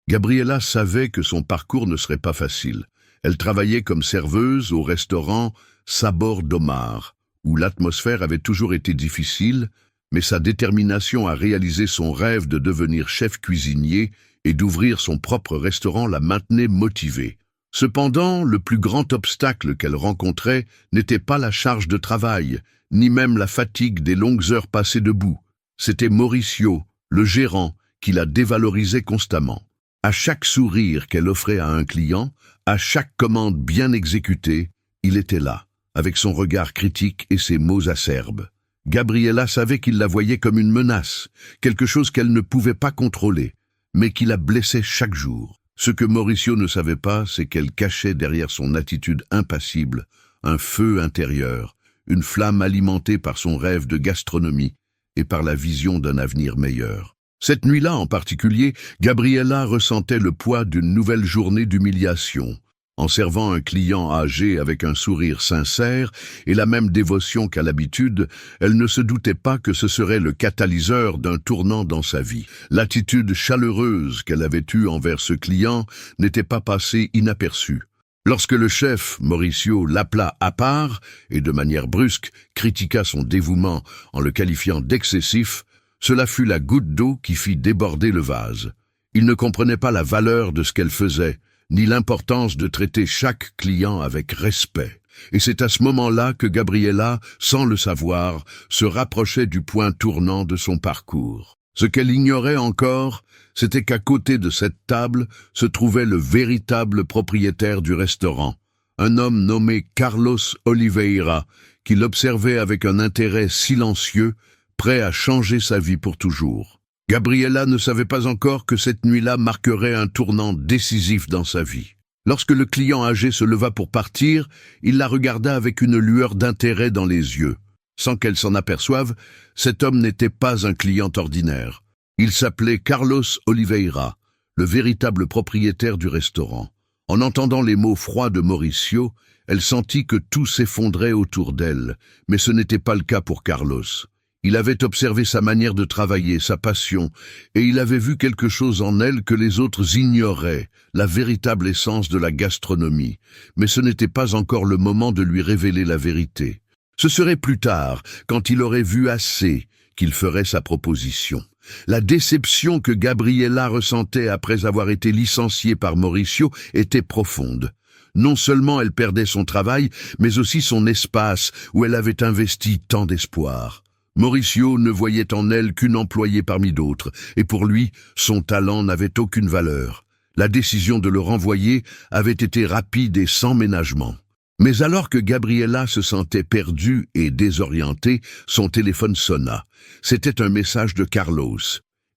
Gabriela savait que son parcours ne serait pas facile. Elle travaillait comme serveuse au restaurant Sabor d'Omar, où l'atmosphère avait toujours été difficile, mais sa détermination à réaliser son rêve de devenir chef cuisinier et d'ouvrir son propre restaurant la maintenait motivée. Cependant, le plus grand obstacle qu'elle rencontrait n'était pas la charge de travail, ni même la fatigue des longues heures passées debout. C'était Mauricio, le gérant, qui la dévalorisait constamment. À chaque sourire qu'elle offrait à un client, à chaque commande bien exécutée, il était là, avec son regard critique et ses mots acerbes. Gabriela savait qu'il la voyait comme une menace, quelque chose qu'elle ne pouvait pas contrôler, mais qui la blessait chaque jour. Ce que Mauricio ne savait pas, c'est qu'elle cachait derrière son attitude impassible un feu intérieur, une flamme alimentée par son rêve de gastronomie et par la vision d'un avenir meilleur. Cette nuit-là en particulier, Gabriela ressentait le poids d'une nouvelle journée d'humiliation. En servant un client âgé avec un sourire sincère et la même dévotion qu'à l'habitude, elle ne se doutait pas que ce serait le catalyseur d'un tournant dans sa vie. L'attitude chaleureuse qu'elle avait eue envers ce client n'était pas passée inaperçue. Lorsque le chef, Mauricio, l'appela à part et de manière brusque critiqua son dévouement en le qualifiant d'excessif, cela fut la goutte d'eau qui fit déborder le vase. Il ne comprenait pas la valeur de ce qu'elle faisait, ni l'importance de traiter chaque client avec respect. Et c'est à ce moment-là que Gabriela, sans le savoir, se rapprochait du point tournant de son parcours. Ce qu'elle ignorait encore, c'était qu'à côté de cette table se trouvait le véritable propriétaire du restaurant, un homme nommé Carlos Oliveira, qui l'observait avec un intérêt silencieux, prêt à changer sa vie pour toujours. Gabriela ne savait pas encore que cette nuit-là marquerait un tournant décisif dans sa vie. Lorsque le client âgé se leva pour partir, il la regarda avec une lueur d'intérêt dans les yeux. Sans qu'elle s'en aperçoive, cet homme n'était pas un client ordinaire. Il s'appelait Carlos Oliveira, le véritable propriétaire du restaurant. En entendant les mots froids de Mauricio, elle sentit que tout s'effondrait autour d'elle, mais ce n'était pas le cas pour Carlos. Il avait observé sa manière de travailler, sa passion, et il avait vu quelque chose en elle que les autres ignoraient, la véritable essence de la gastronomie. Mais ce n'était pas encore le moment de lui révéler la vérité. Ce serait plus tard, quand il aurait vu assez, qu'il ferait sa proposition. La déception que Gabriela ressentait après avoir été licenciée par Mauricio était profonde. Non seulement elle perdait son travail, mais aussi son espace où elle avait investi tant d'espoir. Mauricio ne voyait en elle qu'une employée parmi d'autres, et pour lui, son talent n'avait aucune valeur. La décision de le renvoyer avait été rapide et sans ménagement. Mais alors que Gabriela se sentait perdue et désorientée, son téléphone sonna. C'était un message de Carlos.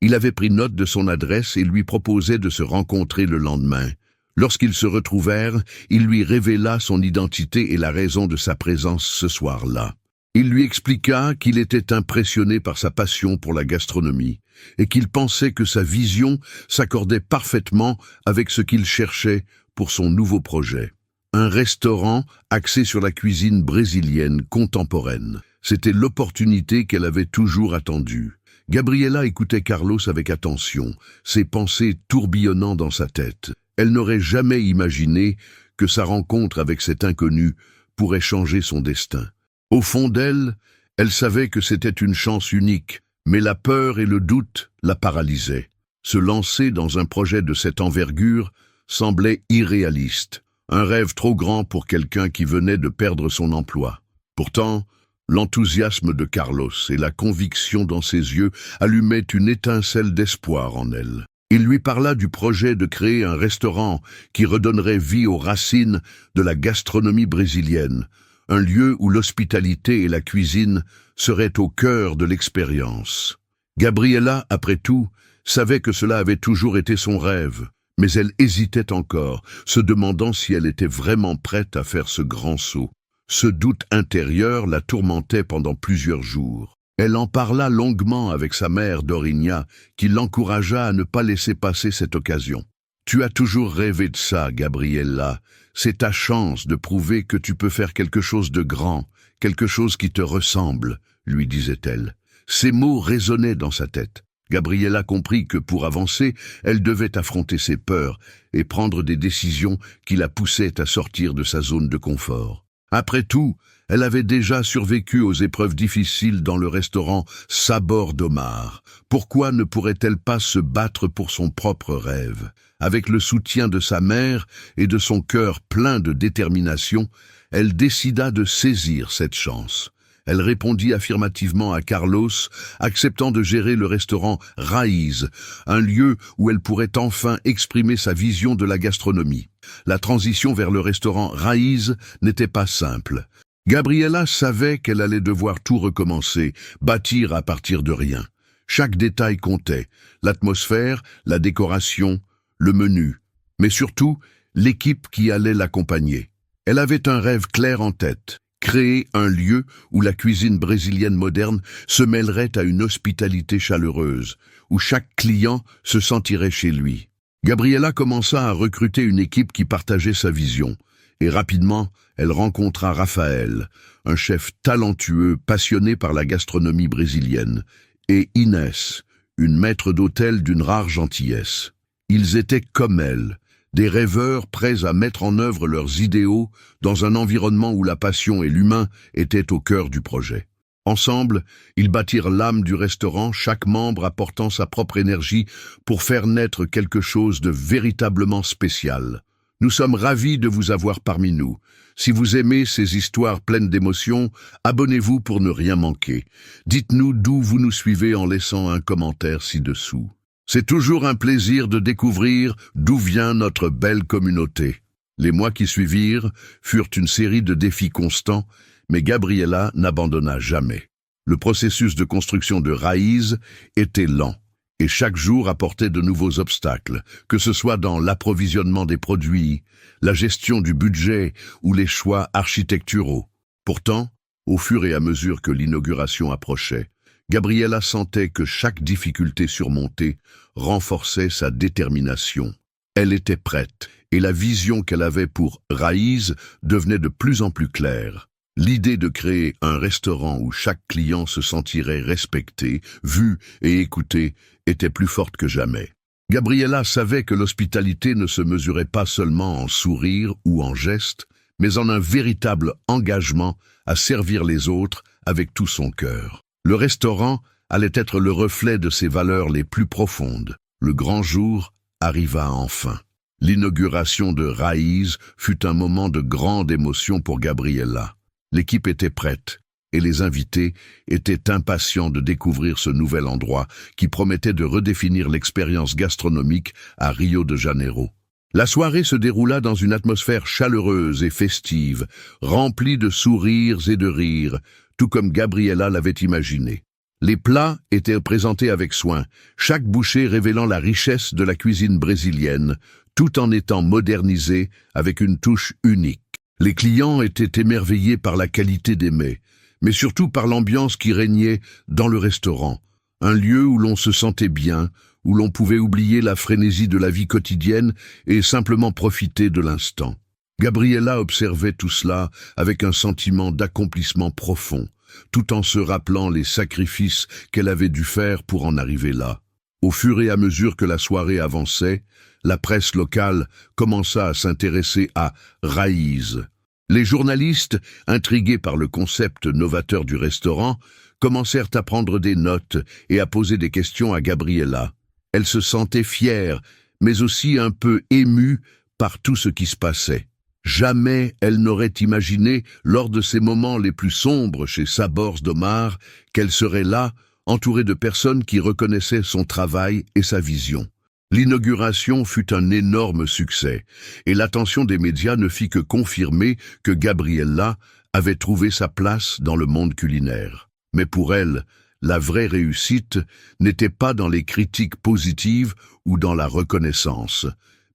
Il avait pris note de son adresse et lui proposait de se rencontrer le lendemain. Lorsqu'ils se retrouvèrent, il lui révéla son identité et la raison de sa présence ce soir-là. Il lui expliqua qu'il était impressionné par sa passion pour la gastronomie et qu'il pensait que sa vision s'accordait parfaitement avec ce qu'il cherchait pour son nouveau projet. Un restaurant axé sur la cuisine brésilienne contemporaine. C'était l'opportunité qu'elle avait toujours attendue. Gabriela écoutait Carlos avec attention, ses pensées tourbillonnant dans sa tête. Elle n'aurait jamais imaginé que sa rencontre avec cet inconnu pourrait changer son destin. Au fond d'elle, elle savait que c'était une chance unique, mais la peur et le doute la paralysaient. Se lancer dans un projet de cette envergure semblait irréaliste, un rêve trop grand pour quelqu'un qui venait de perdre son emploi. Pourtant, l'enthousiasme de Carlos et la conviction dans ses yeux allumaient une étincelle d'espoir en elle. Il lui parla du projet de créer un restaurant qui redonnerait vie aux racines de la gastronomie brésilienne, un lieu où l'hospitalité et la cuisine seraient au cœur de l'expérience. Gabriela, après tout, savait que cela avait toujours été son rêve, mais elle hésitait encore, se demandant si elle était vraiment prête à faire ce grand saut. Ce doute intérieur la tourmentait pendant plusieurs jours. Elle en parla longuement avec sa mère Dorinia, qui l'encouragea à ne pas laisser passer cette occasion. « Tu as toujours rêvé de ça, Gabriela. C'est ta chance de prouver que tu peux faire quelque chose de grand, quelque chose qui te ressemble, lui disait-elle. Ces mots résonnaient dans sa tête. Gabriela comprit que pour avancer, elle devait affronter ses peurs et prendre des décisions qui la poussaient à sortir de sa zone de confort. Après tout, elle avait déjà survécu aux épreuves difficiles dans le restaurant Sabor d'Omar. Pourquoi ne pourrait-elle pas se battre pour son propre rêve? Avec le soutien de sa mère et de son cœur plein de détermination, elle décida de saisir cette chance. Elle répondit affirmativement à Carlos, acceptant de gérer le restaurant Raíz, un lieu où elle pourrait enfin exprimer sa vision de la gastronomie. La transition vers le restaurant Raíz n'était pas simple. Gabriela savait qu'elle allait devoir tout recommencer, bâtir à partir de rien. Chaque détail comptait, l'atmosphère, la décoration, le menu, mais surtout l'équipe qui allait l'accompagner. Elle avait un rêve clair en tête. Créer un lieu où la cuisine brésilienne moderne se mêlerait à une hospitalité chaleureuse, où chaque client se sentirait chez lui. Gabriela commença à recruter une équipe qui partageait sa vision, et rapidement, elle rencontra Raphaël, un chef talentueux passionné par la gastronomie brésilienne, et Inès, une maître d'hôtel d'une rare gentillesse. Ils étaient comme elle, des rêveurs prêts à mettre en œuvre leurs idéaux dans un environnement où la passion et l'humain étaient au cœur du projet. Ensemble, ils bâtirent l'âme du restaurant, chaque membre apportant sa propre énergie pour faire naître quelque chose de véritablement spécial. Nous sommes ravis de vous avoir parmi nous. Si vous aimez ces histoires pleines d'émotions, abonnez-vous pour ne rien manquer. Dites-nous d'où vous nous suivez en laissant un commentaire ci-dessous. C'est toujours un plaisir de découvrir d'où vient notre belle communauté. Les mois qui suivirent furent une série de défis constants, mais Gabriela n'abandonna jamais. Le processus de construction de Raíz était lent, et chaque jour apportait de nouveaux obstacles, que ce soit dans l'approvisionnement des produits, la gestion du budget ou les choix architecturaux. Pourtant, au fur et à mesure que l'inauguration approchait, Gabriela sentait que chaque difficulté surmontée renforçait sa détermination. Elle était prête, et la vision qu'elle avait pour Raíz devenait de plus en plus claire. L'idée de créer un restaurant où chaque client se sentirait respecté, vu et écouté était plus forte que jamais. Gabriela savait que l'hospitalité ne se mesurait pas seulement en sourires ou en gestes, mais en un véritable engagement à servir les autres avec tout son cœur. Le restaurant allait être le reflet de ses valeurs les plus profondes. Le grand jour arriva enfin. L'inauguration de Raíz fut un moment de grande émotion pour Gabriela. L'équipe était prête, et les invités étaient impatients de découvrir ce nouvel endroit qui promettait de redéfinir l'expérience gastronomique à Rio de Janeiro. La soirée se déroula dans une atmosphère chaleureuse et festive, remplie de sourires et de rires, tout comme Gabriela l'avait imaginé. Les plats étaient présentés avec soin, chaque bouchée révélant la richesse de la cuisine brésilienne, tout en étant modernisé avec une touche unique. Les clients étaient émerveillés par la qualité des mets, mais surtout par l'ambiance qui régnait dans le restaurant, un lieu où l'on se sentait bien, où l'on pouvait oublier la frénésie de la vie quotidienne et simplement profiter de l'instant. Gabriela observait tout cela avec un sentiment d'accomplissement profond, tout en se rappelant les sacrifices qu'elle avait dû faire pour en arriver là. Au fur et à mesure que la soirée avançait, la presse locale commença à s'intéresser à Raíz. Les journalistes, intrigués par le concept novateur du restaurant, commencèrent à prendre des notes et à poser des questions à Gabriela. Elle se sentait fière, mais aussi un peu émue par tout ce qui se passait. Jamais elle n'aurait imaginé, lors de ces moments les plus sombres chez Sabor d'Omar, qu'elle serait là, entourée de personnes qui reconnaissaient son travail et sa vision. L'inauguration fut un énorme succès, et l'attention des médias ne fit que confirmer que Gabriela avait trouvé sa place dans le monde culinaire. Mais pour elle, la vraie réussite n'était pas dans les critiques positives ou dans la reconnaissance,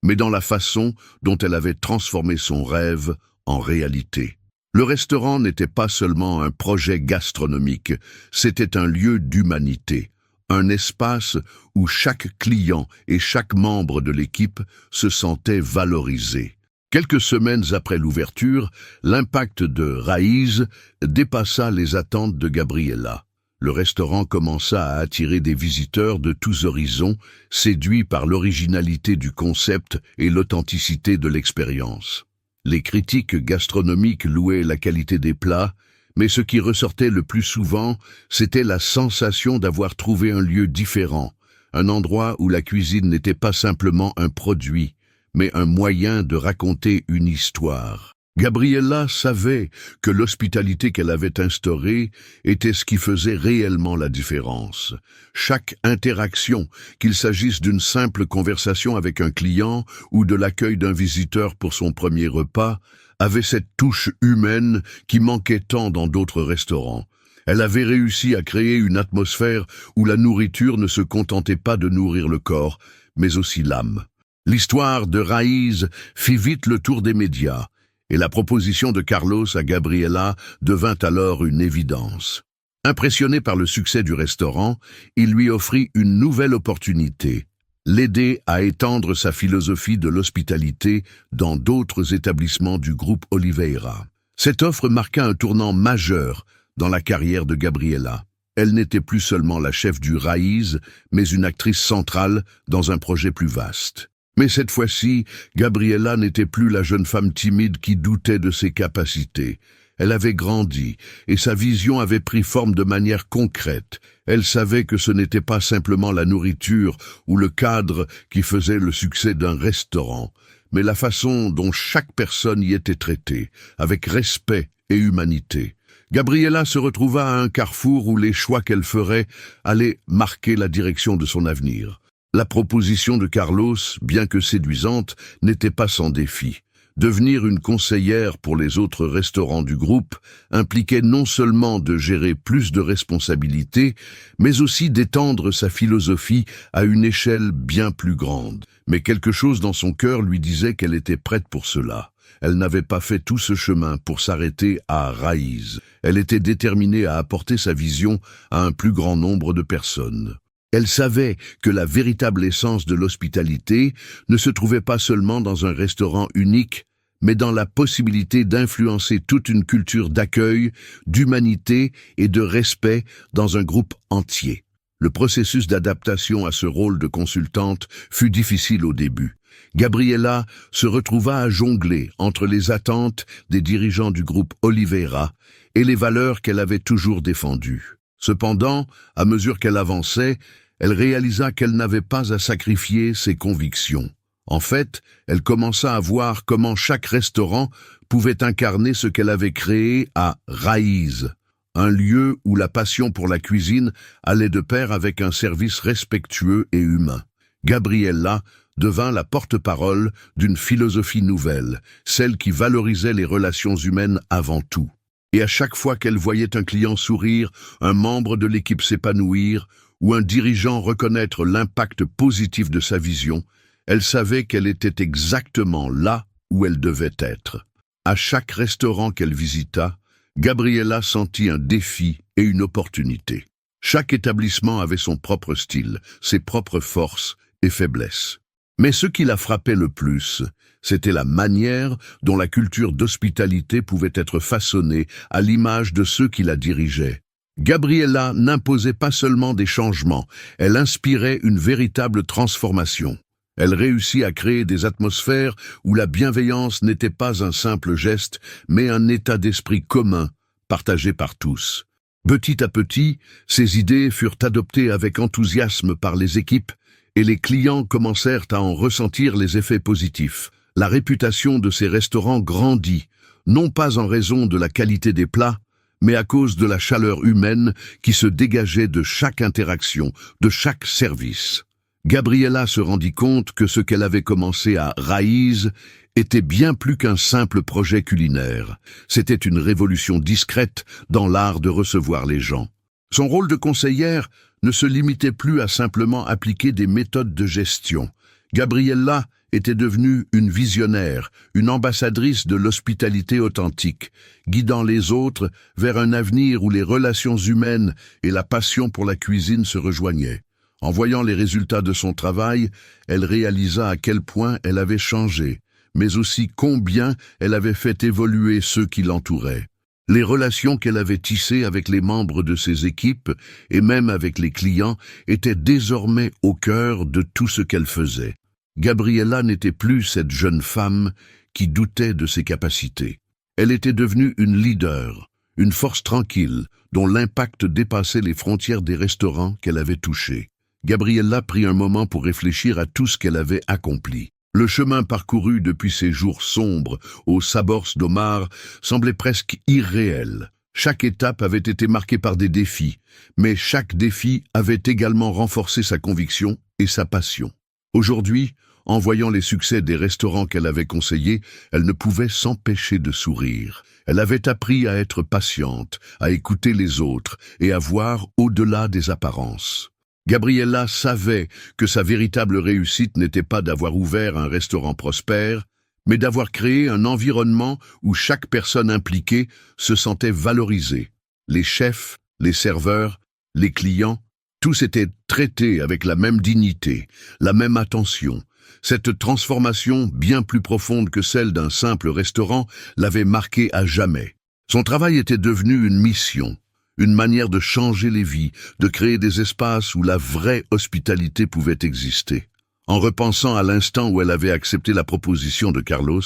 mais dans la façon dont elle avait transformé son rêve en réalité. Le restaurant n'était pas seulement un projet gastronomique, c'était un lieu d'humanité, un espace où chaque client et chaque membre de l'équipe se sentait valorisé. Quelques semaines après l'ouverture, l'impact de Raíz dépassa les attentes de Gabriela. le restaurant commença à attirer des visiteurs de tous horizons, séduits par l'originalité du concept et l'authenticité de l'expérience. Les critiques gastronomiques louaient la qualité des plats, mais ce qui ressortait le plus souvent, c'était la sensation d'avoir trouvé un lieu différent, un endroit où la cuisine n'était pas simplement un produit, mais un moyen de raconter une histoire. Gabriella savait que l'hospitalité qu'elle avait instaurée était ce qui faisait réellement la différence. Chaque interaction, qu'il s'agisse d'une simple conversation avec un client ou de l'accueil d'un visiteur pour son premier repas, avait cette touche humaine qui manquait tant dans d'autres restaurants. Elle avait réussi à créer une atmosphère où la nourriture ne se contentait pas de nourrir le corps, mais aussi l'âme. L'histoire de Raïz fit vite le tour des médias, et la proposition de Carlos à Gabriella devint alors une évidence. Impressionné par le succès du restaurant, il lui offrit une nouvelle opportunité, l'aider à étendre sa philosophie de l'hospitalité dans d'autres établissements du groupe Oliveira. Cette offre marqua un tournant majeur dans la carrière de Gabriella. Elle n'était plus seulement la chef du Raïz, mais une actrice centrale dans un projet plus vaste. Mais cette fois-ci, Gabriella n'était plus la jeune femme timide qui doutait de ses capacités. Elle avait grandi, et sa vision avait pris forme de manière concrète. Elle savait que ce n'était pas simplement la nourriture ou le cadre qui faisait le succès d'un restaurant, mais la façon dont chaque personne y était traitée, avec respect et humanité. Gabriella se retrouva à un carrefour où les choix qu'elle ferait allaient marquer la direction de son avenir. La proposition de Carlos, bien que séduisante, n'était pas sans défi. Devenir une conseillère pour les autres restaurants du groupe impliquait non seulement de gérer plus de responsabilités, mais aussi d'étendre sa philosophie à une échelle bien plus grande. Mais quelque chose dans son cœur lui disait qu'elle était prête pour cela. Elle n'avait pas fait tout ce chemin pour s'arrêter à Raïz. Elle était déterminée à apporter sa vision à un plus grand nombre de personnes. Elle savait que la véritable essence de l'hospitalité ne se trouvait pas seulement dans un restaurant unique, mais dans la possibilité d'influencer toute une culture d'accueil, d'humanité et de respect dans un groupe entier. Le processus d'adaptation à ce rôle de consultante fut difficile au début. Gabriella se retrouva à jongler entre les attentes des dirigeants du groupe Oliveira et les valeurs qu'elle avait toujours défendues. Cependant, à mesure qu'elle avançait, elle réalisa qu'elle n'avait pas à sacrifier ses convictions. En fait, elle commença à voir comment chaque restaurant pouvait incarner ce qu'elle avait créé à Raïz, un lieu où la passion pour la cuisine allait de pair avec un service respectueux et humain. Gabriella devint la porte-parole d'une philosophie nouvelle, celle qui valorisait les relations humaines avant tout. Et à chaque fois qu'elle voyait un client sourire, un membre de l'équipe s'épanouir, ou un dirigeant reconnaître l'impact positif de sa vision, elle savait qu'elle était exactement là où elle devait être. À chaque restaurant qu'elle visita, Gabriella sentit un défi et une opportunité. Chaque établissement avait son propre style, ses propres forces et faiblesses. Mais ce qui la frappait le plus, c'était la manière dont la culture d'hospitalité pouvait être façonnée à l'image de ceux qui la dirigeaient. Gabriella n'imposait pas seulement des changements, elle inspirait une véritable transformation. Elle réussit à créer des atmosphères où la bienveillance n'était pas un simple geste, mais un état d'esprit commun, partagé par tous. Petit à petit, ces idées furent adoptées avec enthousiasme par les équipes, et les clients commencèrent à en ressentir les effets positifs. La réputation de ces restaurants grandit, non pas en raison de la qualité des plats, mais à cause de la chaleur humaine qui se dégageait de chaque interaction, de chaque service. Gabriella se rendit compte que ce qu'elle avait commencé à Raïz était bien plus qu'un simple projet culinaire. C'était une révolution discrète dans l'art de recevoir les gens. Son rôle de conseillère ne se limitait plus à simplement appliquer des méthodes de gestion. Gabriella était devenue une visionnaire, une ambassadrice de l'hospitalité authentique, guidant les autres vers un avenir où les relations humaines et la passion pour la cuisine se rejoignaient. En voyant les résultats de son travail, elle réalisa à quel point elle avait changé, mais aussi combien elle avait fait évoluer ceux qui l'entouraient. Les relations qu'elle avait tissées avec les membres de ses équipes et même avec les clients étaient désormais au cœur de tout ce qu'elle faisait. Gabriela n'était plus cette jeune femme qui doutait de ses capacités. Elle était devenue une leader, une force tranquille, dont l'impact dépassait les frontières des restaurants qu'elle avait touchés. Gabriela prit un moment pour réfléchir à tout ce qu'elle avait accompli. Le chemin parcouru depuis ces jours sombres aux Sabors d'Omar semblait presque irréel. Chaque étape avait été marquée par des défis, mais chaque défi avait également renforcé sa conviction et sa passion. Aujourd'hui, en voyant les succès des restaurants qu'elle avait conseillés, elle ne pouvait s'empêcher de sourire. Elle avait appris à être patiente, à écouter les autres et à voir au-delà des apparences. Gabriela savait que sa véritable réussite n'était pas d'avoir ouvert un restaurant prospère, mais d'avoir créé un environnement où chaque personne impliquée se sentait valorisée. Les chefs, les serveurs, les clients, tous étaient traités avec la même dignité, la même attention. Cette transformation, bien plus profonde que celle d'un simple restaurant, l'avait marquée à jamais. Son travail était devenu une mission, une manière de changer les vies, de créer des espaces où la vraie hospitalité pouvait exister. En repensant à l'instant où elle avait accepté la proposition de Carlos,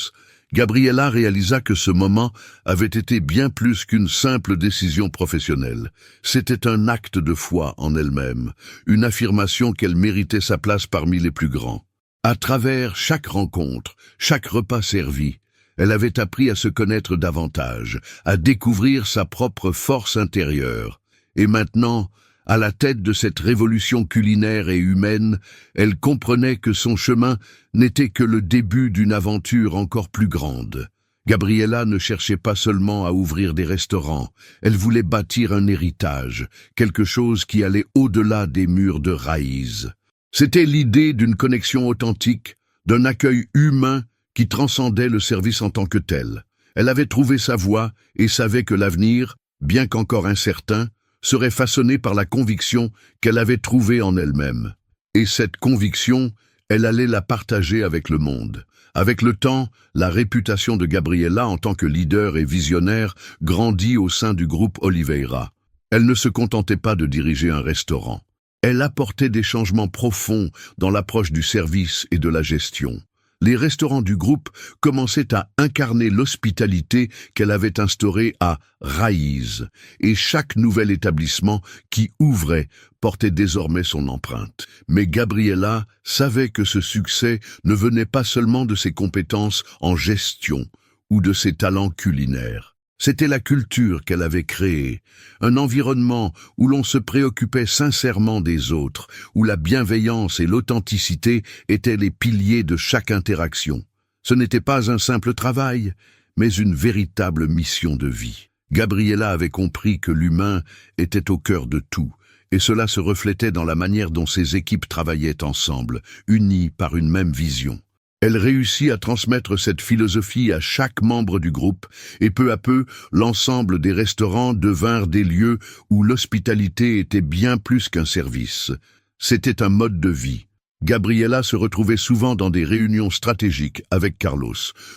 Gabriela réalisa que ce moment avait été bien plus qu'une simple décision professionnelle. C'était un acte de foi en elle-même, une affirmation qu'elle méritait sa place parmi les plus grands. À travers chaque rencontre, chaque repas servi, elle avait appris à se connaître davantage, à découvrir sa propre force intérieure. Et maintenant, à la tête de cette révolution culinaire et humaine, elle comprenait que son chemin n'était que le début d'une aventure encore plus grande. Gabriela ne cherchait pas seulement à ouvrir des restaurants, elle voulait bâtir un héritage, quelque chose qui allait au-delà des murs de Raíz. C'était l'idée d'une connexion authentique, d'un accueil humain qui transcendait le service en tant que tel. Elle avait trouvé sa voie et savait que l'avenir, bien qu'encore incertain, serait façonné par la conviction qu'elle avait trouvée en elle-même. Et cette conviction, elle allait la partager avec le monde. Avec le temps, la réputation de Gabriela en tant que leader et visionnaire grandit au sein du groupe Oliveira. Elle ne se contentait pas de diriger un restaurant. Elle apportait des changements profonds dans l'approche du service et de la gestion. Les restaurants du groupe commençaient à incarner l'hospitalité qu'elle avait instaurée à Raíz, et chaque nouvel établissement qui ouvrait portait désormais son empreinte. Mais Gabriela savait que ce succès ne venait pas seulement de ses compétences en gestion ou de ses talents culinaires. C'était la culture qu'elle avait créée, un environnement où l'on se préoccupait sincèrement des autres, où la bienveillance et l'authenticité étaient les piliers de chaque interaction. Ce n'était pas un simple travail, mais une véritable mission de vie. Gabriela avait compris que l'humain était au cœur de tout, et cela se reflétait dans la manière dont ses équipes travaillaient ensemble, unies par une même vision. Elle réussit à transmettre cette philosophie à chaque membre du groupe, et peu à peu, l'ensemble des restaurants devinrent des lieux où l'hospitalité était bien plus qu'un service. C'était un mode de vie. Gabriela se retrouvait souvent dans des réunions stratégiques avec Carlos,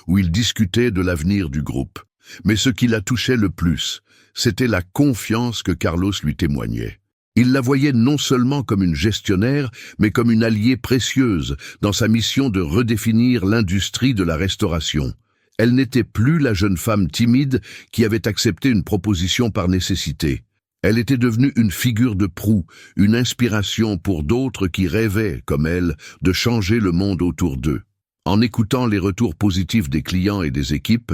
où ils discutaient de l'avenir du groupe. Mais ce qui la touchait le plus, c'était la confiance que Carlos lui témoignait. Il la voyait non seulement comme une gestionnaire, mais comme une alliée précieuse dans sa mission de redéfinir l'industrie de la restauration. Elle n'était plus la jeune femme timide qui avait accepté une proposition par nécessité. Elle était devenue une figure de proue, une inspiration pour d'autres qui rêvaient, comme elle, de changer le monde autour d'eux. En écoutant les retours positifs des clients et des équipes,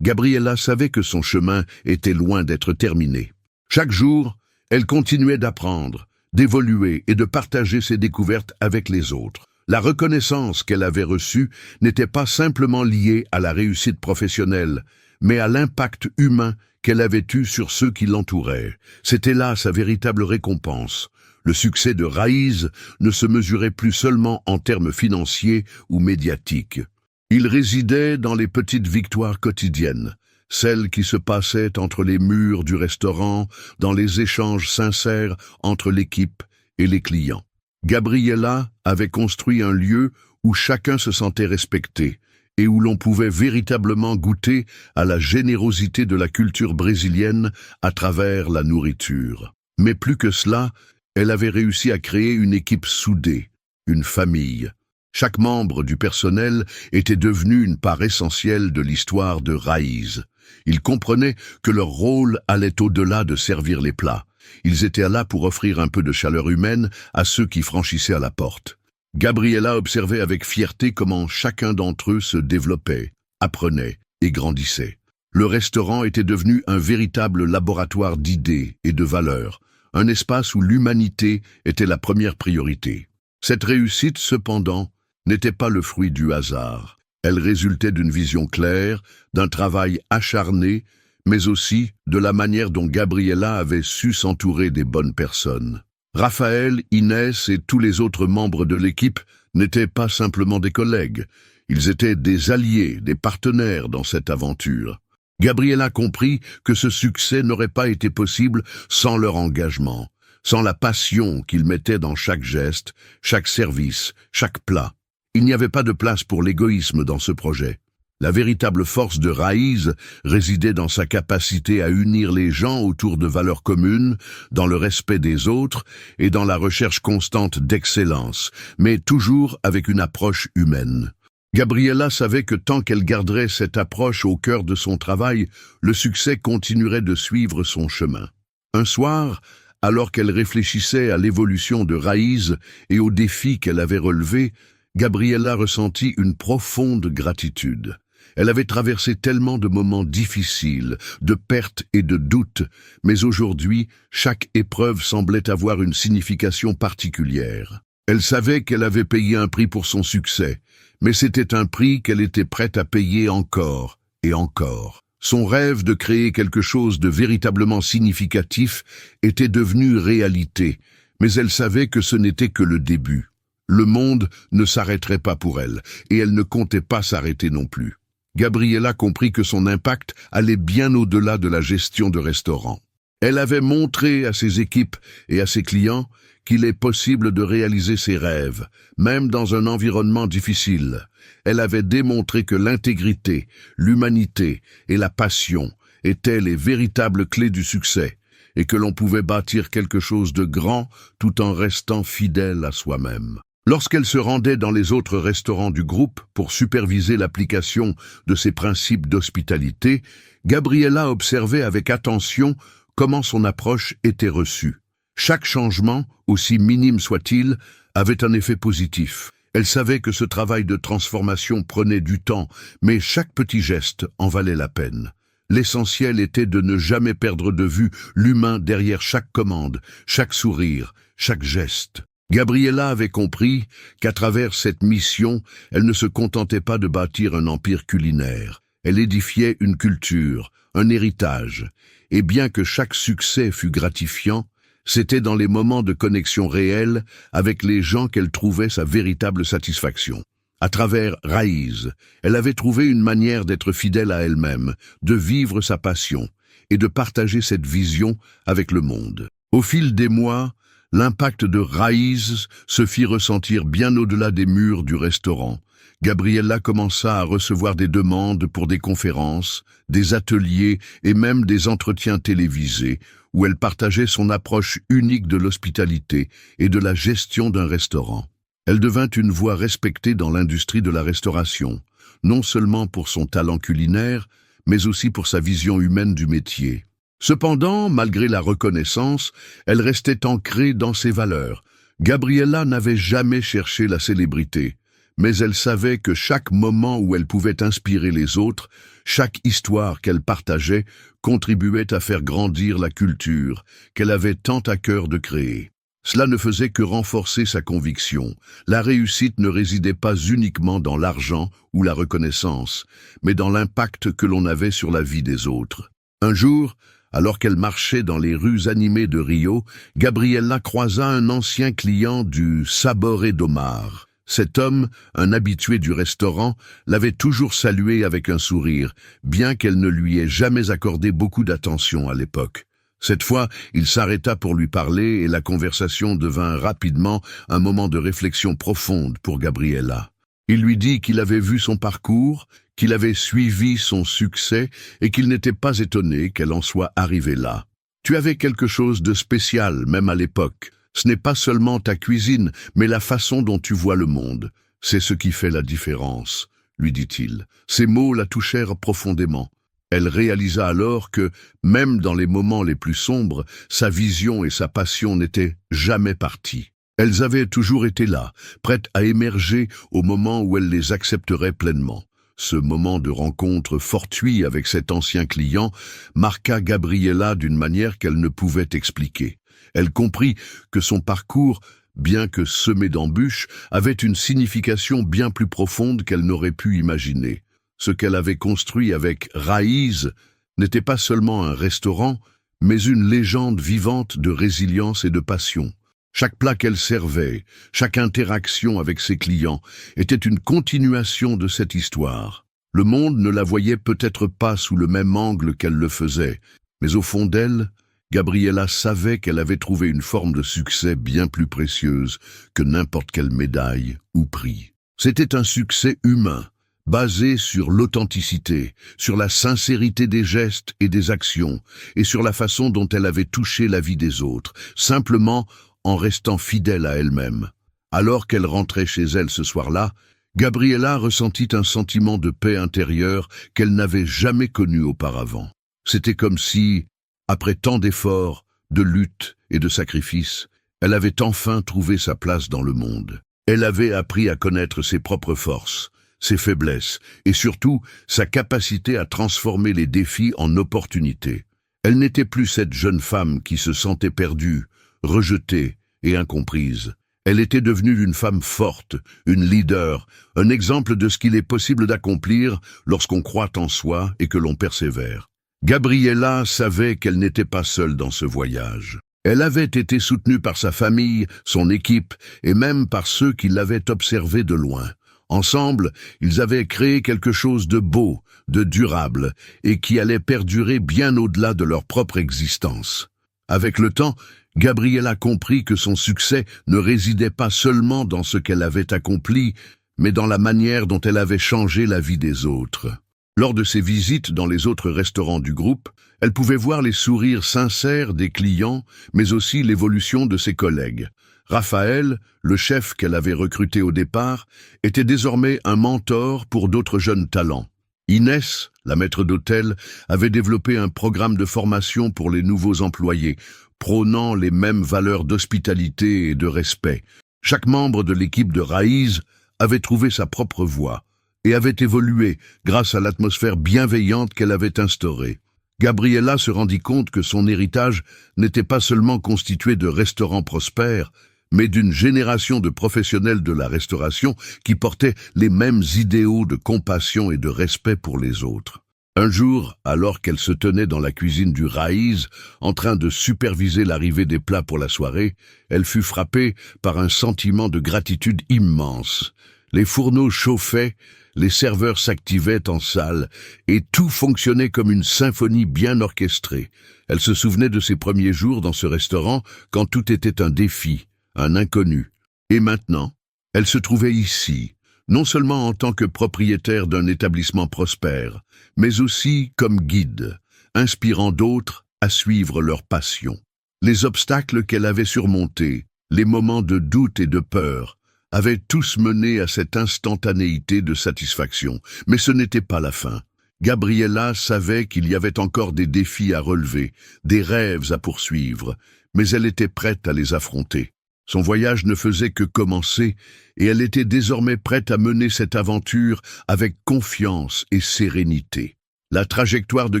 Gabriela savait que son chemin était loin d'être terminé. Chaque jour, elle continuait d'apprendre, d'évoluer et de partager ses découvertes avec les autres. La reconnaissance qu'elle avait reçue n'était pas simplement liée à la réussite professionnelle, mais à l'impact humain qu'elle avait eu sur ceux qui l'entouraient. C'était là sa véritable récompense. Le succès de Raíz ne se mesurait plus seulement en termes financiers ou médiatiques. Il résidait dans les petites victoires quotidiennes, celles qui se passaient entre les murs du restaurant, dans les échanges sincères entre l'équipe et les clients. Gabriela avait construit un lieu où chacun se sentait respecté, et où l'on pouvait véritablement goûter à la générosité de la culture brésilienne à travers la nourriture. Mais plus que cela, elle avait réussi à créer une équipe soudée, une famille. Chaque membre du personnel était devenu une part essentielle de l'histoire de Raíz. Ils comprenaient que leur rôle allait au-delà de servir les plats. Ils étaient là pour offrir un peu de chaleur humaine à ceux qui franchissaient à la porte. Gabriela observait avec fierté comment chacun d'entre eux se développait, apprenait et grandissait. Le restaurant était devenu un véritable laboratoire d'idées et de valeurs, un espace où l'humanité était la première priorité. Cette réussite, cependant, n'était pas le fruit du hasard. Elle résultait d'une vision claire, d'un travail acharné, mais aussi de la manière dont Gabriela avait su s'entourer des bonnes personnes. Raphaël, Inès et tous les autres membres de l'équipe n'étaient pas simplement des collègues, ils étaient des alliés, des partenaires dans cette aventure. Gabriela comprit que ce succès n'aurait pas été possible sans leur engagement, sans la passion qu'ils mettaient dans chaque geste, chaque service, chaque plat. Il n'y avait pas de place pour l'égoïsme dans ce projet. La véritable force de Raíz résidait dans sa capacité à unir les gens autour de valeurs communes, dans le respect des autres et dans la recherche constante d'excellence, mais toujours avec une approche humaine. Gabriela savait que tant qu'elle garderait cette approche au cœur de son travail, le succès continuerait de suivre son chemin. Un soir, alors qu'elle réfléchissait à l'évolution de Raíz et aux défis qu'elle avait relevés, Gabriela ressentit une profonde gratitude. Elle avait traversé tellement de moments difficiles, de pertes et de doutes, mais aujourd'hui, chaque épreuve semblait avoir une signification particulière. Elle savait qu'elle avait payé un prix pour son succès, mais c'était un prix qu'elle était prête à payer encore et encore. Son rêve de créer quelque chose de véritablement significatif était devenu réalité, mais elle savait que ce n'était que le début. Le monde ne s'arrêterait pas pour elle, et elle ne comptait pas s'arrêter non plus. Gabriela comprit que son impact allait bien au-delà de la gestion de restaurant. Elle avait montré à ses équipes et à ses clients qu'il est possible de réaliser ses rêves, même dans un environnement difficile. Elle avait démontré que l'intégrité, l'humanité et la passion étaient les véritables clés du succès, et que l'on pouvait bâtir quelque chose de grand tout en restant fidèle à soi-même. Lorsqu'elle se rendait dans les autres restaurants du groupe pour superviser l'application de ces principes d'hospitalité, Gabriela observait avec attention comment son approche était reçue. Chaque changement, aussi minime soit-il, avait un effet positif. Elle savait que ce travail de transformation prenait du temps, mais chaque petit geste en valait la peine. L'essentiel était de ne jamais perdre de vue l'humain derrière chaque commande, chaque sourire, chaque geste. Gabriela avait compris qu'à travers cette mission, elle ne se contentait pas de bâtir un empire culinaire. Elle édifiait une culture, un héritage. Et bien que chaque succès fût gratifiant, c'était dans les moments de connexion réelle avec les gens qu'elle trouvait sa véritable satisfaction. À travers Raíz, elle avait trouvé une manière d'être fidèle à elle-même, de vivre sa passion et de partager cette vision avec le monde. Au fil des mois, l'impact de Raíz se fit ressentir bien au-delà des murs du restaurant. Gabriela commença à recevoir des demandes pour des conférences, des ateliers et même des entretiens télévisés, où elle partageait son approche unique de l'hospitalité et de la gestion d'un restaurant. Elle devint une voix respectée dans l'industrie de la restauration, non seulement pour son talent culinaire, mais aussi pour sa vision humaine du métier. Cependant, malgré la reconnaissance, elle restait ancrée dans ses valeurs. Gabriela n'avait jamais cherché la célébrité, mais elle savait que chaque moment où elle pouvait inspirer les autres, chaque histoire qu'elle partageait, contribuait à faire grandir la culture qu'elle avait tant à cœur de créer. Cela ne faisait que renforcer sa conviction. La réussite ne résidait pas uniquement dans l'argent ou la reconnaissance, mais dans l'impact que l'on avait sur la vie des autres. Un jour, alors qu'elle marchait dans les rues animées de Rio, Gabriela croisa un ancien client du Sabor do Mar. Cet homme, un habitué du restaurant, l'avait toujours salué avec un sourire, bien qu'elle ne lui ait jamais accordé beaucoup d'attention à l'époque. Cette fois, il s'arrêta pour lui parler et la conversation devint rapidement un moment de réflexion profonde pour Gabriela. Il lui dit qu'il avait vu son parcours, qu'il avait suivi son succès et qu'il n'était pas étonné qu'elle en soit arrivée là. « Tu avais quelque chose de spécial, même à l'époque. Ce n'est pas seulement ta cuisine, mais la façon dont tu vois le monde. C'est ce qui fait la différence, » lui dit-il. Ces mots la touchèrent profondément. Elle réalisa alors que, même dans les moments les plus sombres, sa vision et sa passion n'étaient jamais parties. Elles avaient toujours été là, prêtes à émerger au moment où elle les accepterait pleinement. Ce moment de rencontre fortuit avec cet ancien client marqua Gabriela d'une manière qu'elle ne pouvait expliquer. Elle comprit que son parcours, bien que semé d'embûches, avait une signification bien plus profonde qu'elle n'aurait pu imaginer. Ce qu'elle avait construit avec Raïz n'était pas seulement un restaurant, mais une légende vivante de résilience et de passion. Chaque plat qu'elle servait, chaque interaction avec ses clients était une continuation de cette histoire. Le monde ne la voyait peut-être pas sous le même angle qu'elle le faisait, mais au fond d'elle, Gabriela savait qu'elle avait trouvé une forme de succès bien plus précieuse que n'importe quelle médaille ou prix. C'était un succès humain, basé sur l'authenticité, sur la sincérité des gestes et des actions, et sur la façon dont elle avait touché la vie des autres, simplement en restant fidèle à elle-même. Alors qu'elle rentrait chez elle ce soir-là, Gabriela ressentit un sentiment de paix intérieure qu'elle n'avait jamais connu auparavant. C'était comme si, après tant d'efforts, de luttes et de sacrifices, elle avait enfin trouvé sa place dans le monde. Elle avait appris à connaître ses propres forces, ses faiblesses et surtout sa capacité à transformer les défis en opportunités. Elle n'était plus cette jeune femme qui se sentait perdue, rejetée et incomprise. Elle était devenue une femme forte, une leader, un exemple de ce qu'il est possible d'accomplir lorsqu'on croit en soi et que l'on persévère. Gabriela savait qu'elle n'était pas seule dans ce voyage. Elle avait été soutenue par sa famille, son équipe et même par ceux qui l'avaient observée de loin. Ensemble, ils avaient créé quelque chose de beau, de durable et qui allait perdurer bien au-delà de leur propre existence. Avec le temps, Gabriela comprit que son succès ne résidait pas seulement dans ce qu'elle avait accompli, mais dans la manière dont elle avait changé la vie des autres. Lors de ses visites dans les autres restaurants du groupe, elle pouvait voir les sourires sincères des clients, mais aussi l'évolution de ses collègues. Raphaël, le chef qu'elle avait recruté au départ, était désormais un mentor pour d'autres jeunes talents. Inès, la maître d'hôtel, avait développé un programme de formation pour les nouveaux employés, prônant les mêmes valeurs d'hospitalité et de respect. Chaque membre de l'équipe de Raïz avait trouvé sa propre voie et avait évolué grâce à l'atmosphère bienveillante qu'elle avait instaurée. Gabriela se rendit compte que son héritage n'était pas seulement constitué de restaurants prospères, mais d'une génération de professionnels de la restauration qui portaient les mêmes idéaux de compassion et de respect pour les autres. Un jour, alors qu'elle se tenait dans la cuisine du Raïz, en train de superviser l'arrivée des plats pour la soirée, elle fut frappée par un sentiment de gratitude immense. Les fourneaux chauffaient, les serveurs s'activaient en salle, et tout fonctionnait comme une symphonie bien orchestrée. Elle se souvenait de ses premiers jours dans ce restaurant, quand tout était un défi, un inconnu. Et maintenant, elle se trouvait ici, non seulement en tant que propriétaire d'un établissement prospère, mais aussi comme guide, inspirant d'autres à suivre leur passion. Les obstacles qu'elle avait surmontés, les moments de doute et de peur, avaient tous mené à cette instantanéité de satisfaction. Mais ce n'était pas la fin. Gabriela savait qu'il y avait encore des défis à relever, des rêves à poursuivre, mais elle était prête à les affronter. Son voyage ne faisait que commencer, et elle était désormais prête à mener cette aventure avec confiance et sérénité. La trajectoire de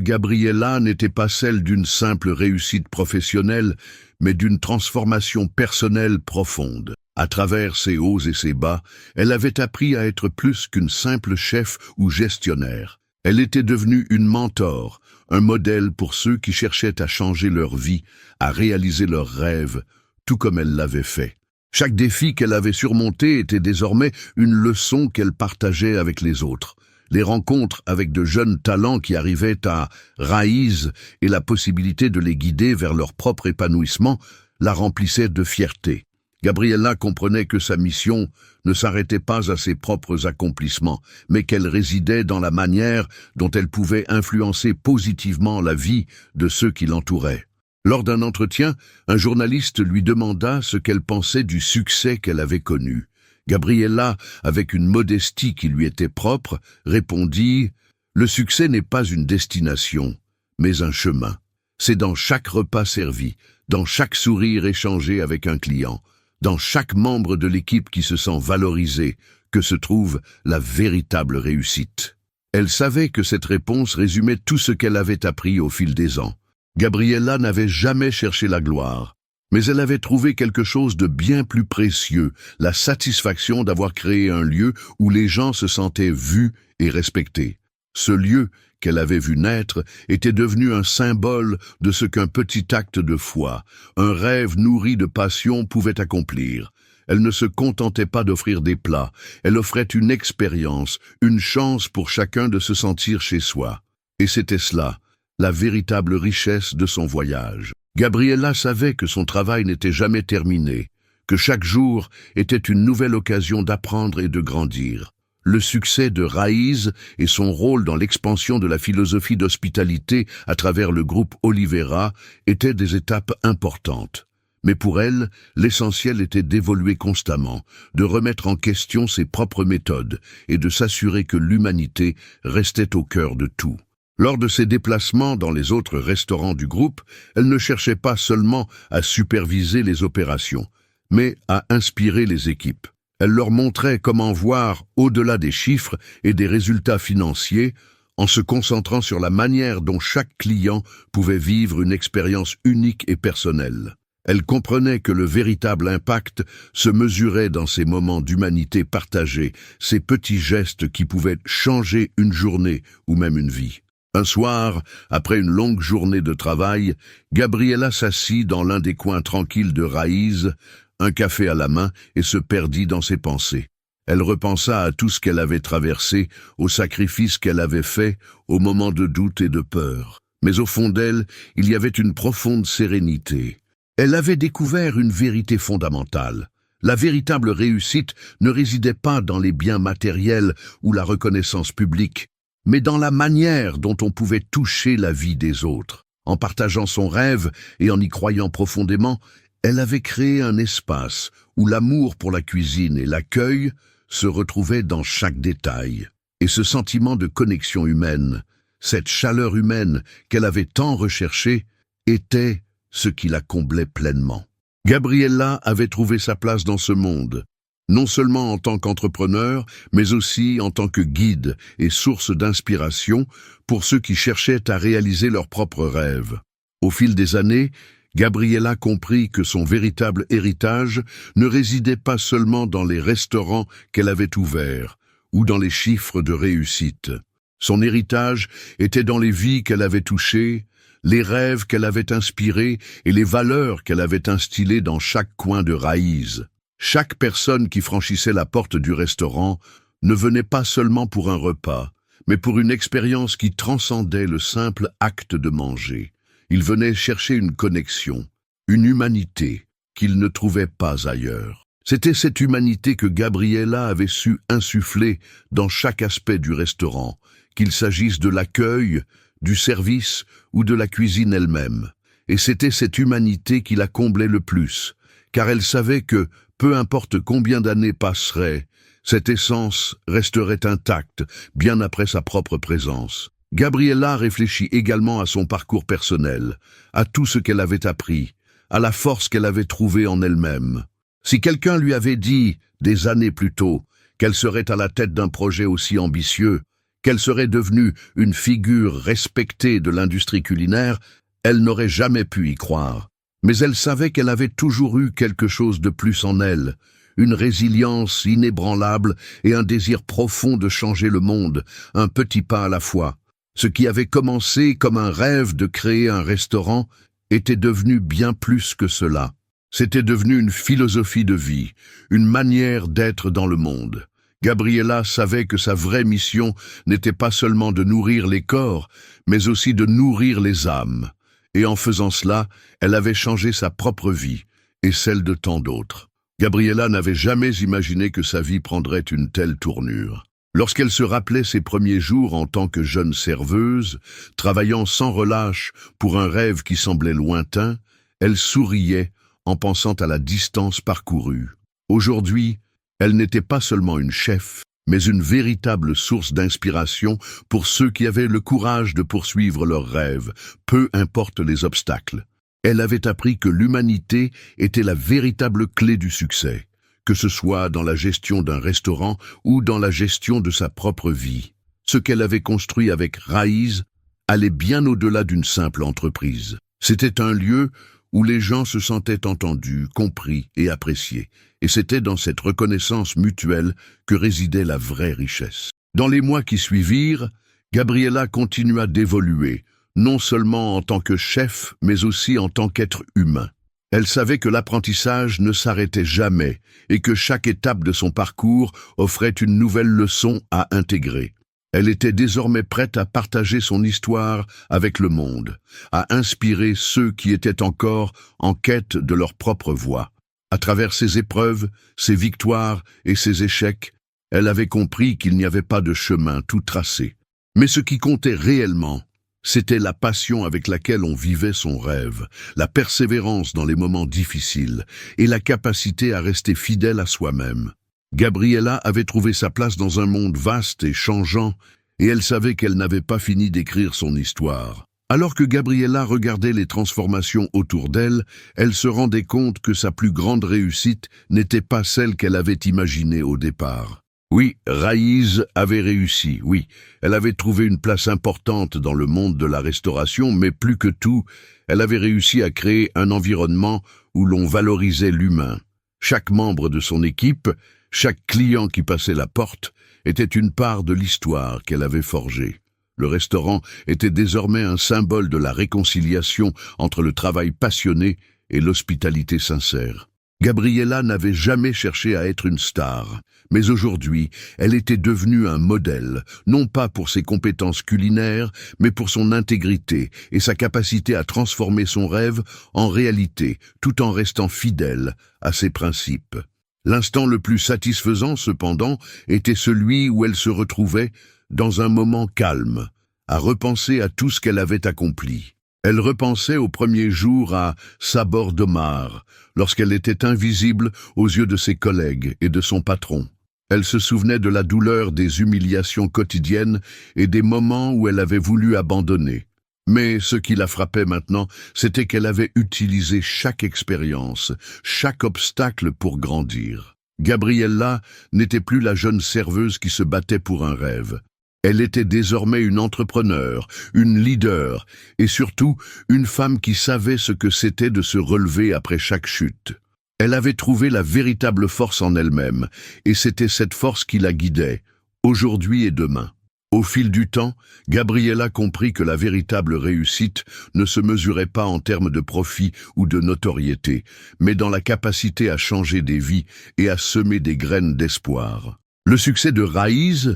Gabriela n'était pas celle d'une simple réussite professionnelle, mais d'une transformation personnelle profonde. À travers ses hauts et ses bas, elle avait appris à être plus qu'une simple chef ou gestionnaire. Elle était devenue une mentor, un modèle pour ceux qui cherchaient à changer leur vie, à réaliser leurs rêves, tout comme elle l'avait fait. Chaque défi qu'elle avait surmonté était désormais une leçon qu'elle partageait avec les autres. Les rencontres avec de jeunes talents qui arrivaient à Raïz et la possibilité de les guider vers leur propre épanouissement la remplissaient de fierté. Gabriela comprenait que sa mission ne s'arrêtait pas à ses propres accomplissements, mais qu'elle résidait dans la manière dont elle pouvait influencer positivement la vie de ceux qui l'entouraient. Lors d'un entretien, un journaliste lui demanda ce qu'elle pensait du succès qu'elle avait connu. Gabriela, avec une modestie qui lui était propre, répondit « Le succès n'est pas une destination, mais un chemin. C'est dans chaque repas servi, dans chaque sourire échangé avec un client, dans chaque membre de l'équipe qui se sent valorisé, que se trouve la véritable réussite. » Elle savait que cette réponse résumait tout ce qu'elle avait appris au fil des ans. Gabriela n'avait jamais cherché la gloire, mais elle avait trouvé quelque chose de bien plus précieux, la satisfaction d'avoir créé un lieu où les gens se sentaient vus et respectés. Ce lieu qu'elle avait vu naître était devenu un symbole de ce qu'un petit acte de foi, un rêve nourri de passion pouvait accomplir. Elle ne se contentait pas d'offrir des plats, elle offrait une expérience, une chance pour chacun de se sentir chez soi. Et c'était cela, la véritable richesse de son voyage. Gabriela savait que son travail n'était jamais terminé, que chaque jour était une nouvelle occasion d'apprendre et de grandir. Le succès de Raíz et son rôle dans l'expansion de la philosophie d'hospitalité à travers le groupe Olivera étaient des étapes importantes. Mais pour elle, l'essentiel était d'évoluer constamment, de remettre en question ses propres méthodes et de s'assurer que l'humanité restait au cœur de tout. Lors de ses déplacements dans les autres restaurants du groupe, elle ne cherchait pas seulement à superviser les opérations, mais à inspirer les équipes. Elle leur montrait comment voir au-delà des chiffres et des résultats financiers en se concentrant sur la manière dont chaque client pouvait vivre une expérience unique et personnelle. Elle comprenait que le véritable impact se mesurait dans ces moments d'humanité partagée, ces petits gestes qui pouvaient changer une journée ou même une vie. Un soir, après une longue journée de travail, Gabriela s'assit dans l'un des coins tranquilles de Raíz, un café à la main, et se perdit dans ses pensées. Elle repensa à tout ce qu'elle avait traversé, aux sacrifices qu'elle avait faits, aux moments de doute et de peur. Mais au fond d'elle, il y avait une profonde sérénité. Elle avait découvert une vérité fondamentale. La véritable réussite ne résidait pas dans les biens matériels ou la reconnaissance publique, mais dans la manière dont on pouvait toucher la vie des autres. En partageant son rêve et en y croyant profondément, elle avait créé un espace où l'amour pour la cuisine et l'accueil se retrouvaient dans chaque détail. Et ce sentiment de connexion humaine, cette chaleur humaine qu'elle avait tant recherchée, était ce qui la comblait pleinement. Gabriela avait trouvé sa place dans ce monde, non seulement en tant qu'entrepreneur, mais aussi en tant que guide et source d'inspiration pour ceux qui cherchaient à réaliser leurs propres rêves. Au fil des années, Gabriela comprit que son véritable héritage ne résidait pas seulement dans les restaurants qu'elle avait ouverts ou dans les chiffres de réussite. Son héritage était dans les vies qu'elle avait touchées, les rêves qu'elle avait inspirés et les valeurs qu'elle avait instillées dans chaque coin de Raíz. Chaque personne qui franchissait la porte du restaurant ne venait pas seulement pour un repas, mais pour une expérience qui transcendait le simple acte de manger. Il venait chercher une connexion, une humanité qu'il ne trouvait pas ailleurs. C'était cette humanité que Gabriela avait su insuffler dans chaque aspect du restaurant, qu'il s'agisse de l'accueil, du service ou de la cuisine elle-même. Et c'était cette humanité qui la comblait le plus, car elle savait que, peu importe combien d'années passeraient, cette essence resterait intacte bien après sa propre présence. Gabriela réfléchit également à son parcours personnel, à tout ce qu'elle avait appris, à la force qu'elle avait trouvée en elle-même. Si quelqu'un lui avait dit, des années plus tôt, qu'elle serait à la tête d'un projet aussi ambitieux, qu'elle serait devenue une figure respectée de l'industrie culinaire, elle n'aurait jamais pu y croire. Mais elle savait qu'elle avait toujours eu quelque chose de plus en elle, une résilience inébranlable et un désir profond de changer le monde, un petit pas à la fois. Ce qui avait commencé comme un rêve de créer un restaurant était devenu bien plus que cela. C'était devenu une philosophie de vie, une manière d'être dans le monde. Gabriela savait que sa vraie mission n'était pas seulement de nourrir les corps, mais aussi de nourrir les âmes. Et en faisant cela, elle avait changé sa propre vie et celle de tant d'autres. Gabriela n'avait jamais imaginé que sa vie prendrait une telle tournure. Lorsqu'elle se rappelait ses premiers jours en tant que jeune serveuse, travaillant sans relâche pour un rêve qui semblait lointain, elle souriait en pensant à la distance parcourue. Aujourd'hui, elle n'était pas seulement une chef, mais une véritable source d'inspiration pour ceux qui avaient le courage de poursuivre leurs rêves, peu importe les obstacles. Elle avait appris que l'humanité était la véritable clé du succès, que ce soit dans la gestion d'un restaurant ou dans la gestion de sa propre vie. Ce qu'elle avait construit avec Raïs allait bien au-delà d'une simple entreprise. C'était un lieu où les gens se sentaient entendus, compris et appréciés. Et c'était dans cette reconnaissance mutuelle que résidait la vraie richesse. Dans les mois qui suivirent, Gabriela continua d'évoluer, non seulement en tant que chef, mais aussi en tant qu'être humain. Elle savait que l'apprentissage ne s'arrêtait jamais et que chaque étape de son parcours offrait une nouvelle leçon à intégrer. Elle était désormais prête à partager son histoire avec le monde, à inspirer ceux qui étaient encore en quête de leur propre voie. À travers ses épreuves, ses victoires et ses échecs, elle avait compris qu'il n'y avait pas de chemin tout tracé. Mais ce qui comptait réellement, c'était la passion avec laquelle on vivait son rêve, la persévérance dans les moments difficiles et la capacité à rester fidèle à soi-même. Gabriela avait trouvé sa place dans un monde vaste et changeant, et elle savait qu'elle n'avait pas fini d'écrire son histoire. Alors que Gabriela regardait les transformations autour d'elle, elle se rendait compte que sa plus grande réussite n'était pas celle qu'elle avait imaginée au départ. Oui, Raïs avait réussi, oui, elle avait trouvé une place importante dans le monde de la restauration, mais plus que tout, elle avait réussi à créer un environnement où l'on valorisait l'humain. Chaque membre de son équipe, chaque client qui passait la porte, était une part de l'histoire qu'elle avait forgée. Le restaurant était désormais un symbole de la réconciliation entre le travail passionné et l'hospitalité sincère. Gabriela n'avait jamais cherché à être une star, mais aujourd'hui, elle était devenue un modèle, non pas pour ses compétences culinaires, mais pour son intégrité et sa capacité à transformer son rêve en réalité, tout en restant fidèle à ses principes. L'instant le plus satisfaisant, cependant, était celui où elle se retrouvait dans un moment calme, à repenser à tout ce qu'elle avait accompli. Elle repensait au premier jour à Sabor d'Omar, lorsqu'elle était invisible aux yeux de ses collègues et de son patron. Elle se souvenait de la douleur des humiliations quotidiennes et des moments où elle avait voulu abandonner. Mais ce qui la frappait maintenant, c'était qu'elle avait utilisé chaque expérience, chaque obstacle pour grandir. Gabriela n'était plus la jeune serveuse qui se battait pour un rêve. Elle était désormais une entrepreneure, une leader, et surtout une femme qui savait ce que c'était de se relever après chaque chute. Elle avait trouvé la véritable force en elle-même, et c'était cette force qui la guidait, aujourd'hui et demain. Au fil du temps, Gabriela comprit que la véritable réussite ne se mesurait pas en termes de profit ou de notoriété, mais dans la capacité à changer des vies et à semer des graines d'espoir. Le succès de Raïs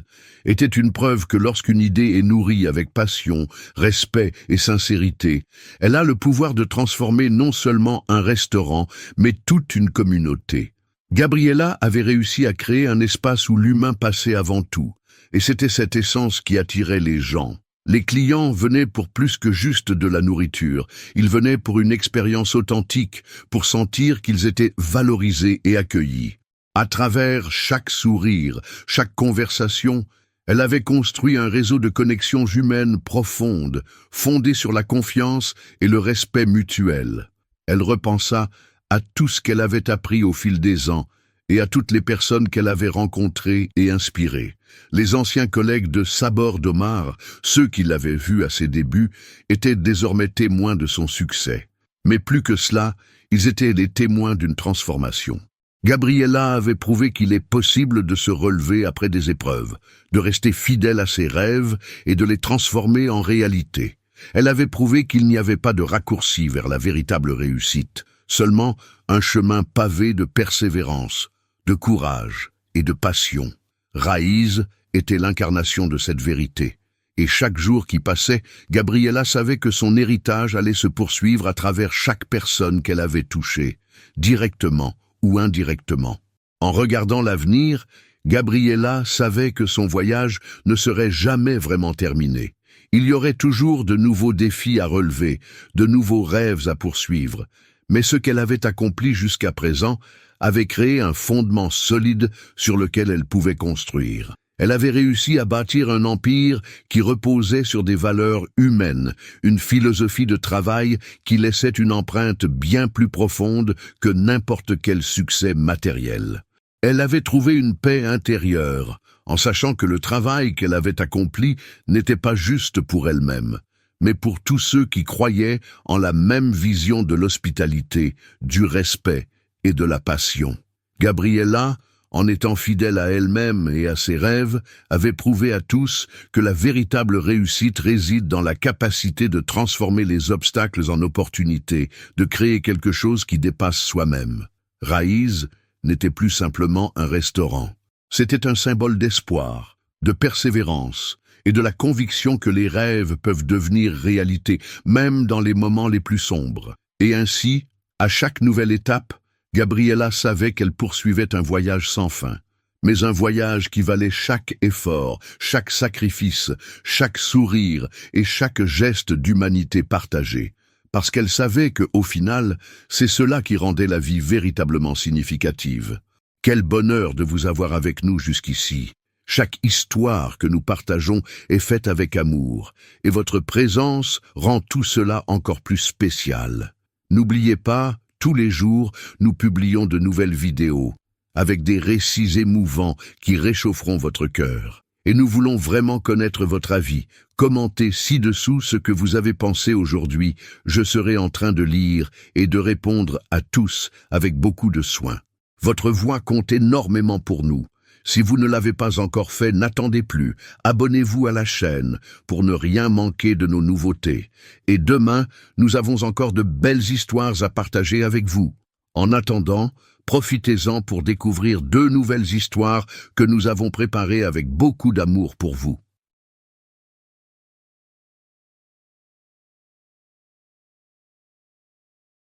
était une preuve que lorsqu'une idée est nourrie avec passion, respect et sincérité, elle a le pouvoir de transformer non seulement un restaurant, mais toute une communauté. Gabriela avait réussi à créer un espace où l'humain passait avant tout, et c'était cette essence qui attirait les gens. Les clients venaient pour plus que juste de la nourriture, ils venaient pour une expérience authentique, pour sentir qu'ils étaient valorisés et accueillis. À travers chaque sourire, chaque conversation, elle avait construit un réseau de connexions humaines profondes, fondé sur la confiance et le respect mutuel. Elle repensa à tout ce qu'elle avait appris au fil des ans et à toutes les personnes qu'elle avait rencontrées et inspirées. Les anciens collègues de Sabor d'Omar, ceux qui l'avaient vue à ses débuts, étaient désormais témoins de son succès. Mais plus que cela, ils étaient les témoins d'une transformation. Gabriela avait prouvé qu'il est possible de se relever après des épreuves, de rester fidèle à ses rêves et de les transformer en réalité. Elle avait prouvé qu'il n'y avait pas de raccourci vers la véritable réussite, seulement un chemin pavé de persévérance, de courage et de passion. Raïs était l'incarnation de cette vérité. Et chaque jour qui passait, Gabriela savait que son héritage allait se poursuivre à travers chaque personne qu'elle avait touchée, directement ou indirectement. En regardant l'avenir, Gabriela savait que son voyage ne serait jamais vraiment terminé. Il y aurait toujours de nouveaux défis à relever, de nouveaux rêves à poursuivre, mais ce qu'elle avait accompli jusqu'à présent avait créé un fondement solide sur lequel elle pouvait construire. Elle avait réussi à bâtir un empire qui reposait sur des valeurs humaines, une philosophie de travail qui laissait une empreinte bien plus profonde que n'importe quel succès matériel. Elle avait trouvé une paix intérieure, en sachant que le travail qu'elle avait accompli n'était pas juste pour elle-même, mais pour tous ceux qui croyaient en la même vision de l'hospitalité, du respect et de la passion. Gabriela, en étant fidèle à elle-même et à ses rêves, avait prouvé à tous que la véritable réussite réside dans la capacité de transformer les obstacles en opportunités, de créer quelque chose qui dépasse soi-même. Raïs n'était plus simplement un restaurant. C'était un symbole d'espoir, de persévérance et de la conviction que les rêves peuvent devenir réalité, même dans les moments les plus sombres. Et ainsi, à chaque nouvelle étape, Gabriela savait qu'elle poursuivait un voyage sans fin, mais un voyage qui valait chaque effort, chaque sacrifice, chaque sourire et chaque geste d'humanité partagée, parce qu'elle savait que, au final, c'est cela qui rendait la vie véritablement significative. Quel bonheur de vous avoir avec nous jusqu'ici. Chaque histoire que nous partageons est faite avec amour, et votre présence rend tout cela encore plus spécial. N'oubliez pas, tous les jours, nous publions de nouvelles vidéos, avec des récits émouvants qui réchaufferont votre cœur. Et nous voulons vraiment connaître votre avis. Commentez ci-dessous ce que vous avez pensé aujourd'hui. Je serai en train de lire et de répondre à tous avec beaucoup de soin. Votre voix compte énormément pour nous. Si vous ne l'avez pas encore fait, n'attendez plus. Abonnez-vous à la chaîne pour ne rien manquer de nos nouveautés. Et demain, nous avons encore de belles histoires à partager avec vous. En attendant, profitez-en pour découvrir 2 nouvelles histoires que nous avons préparées avec beaucoup d'amour pour vous.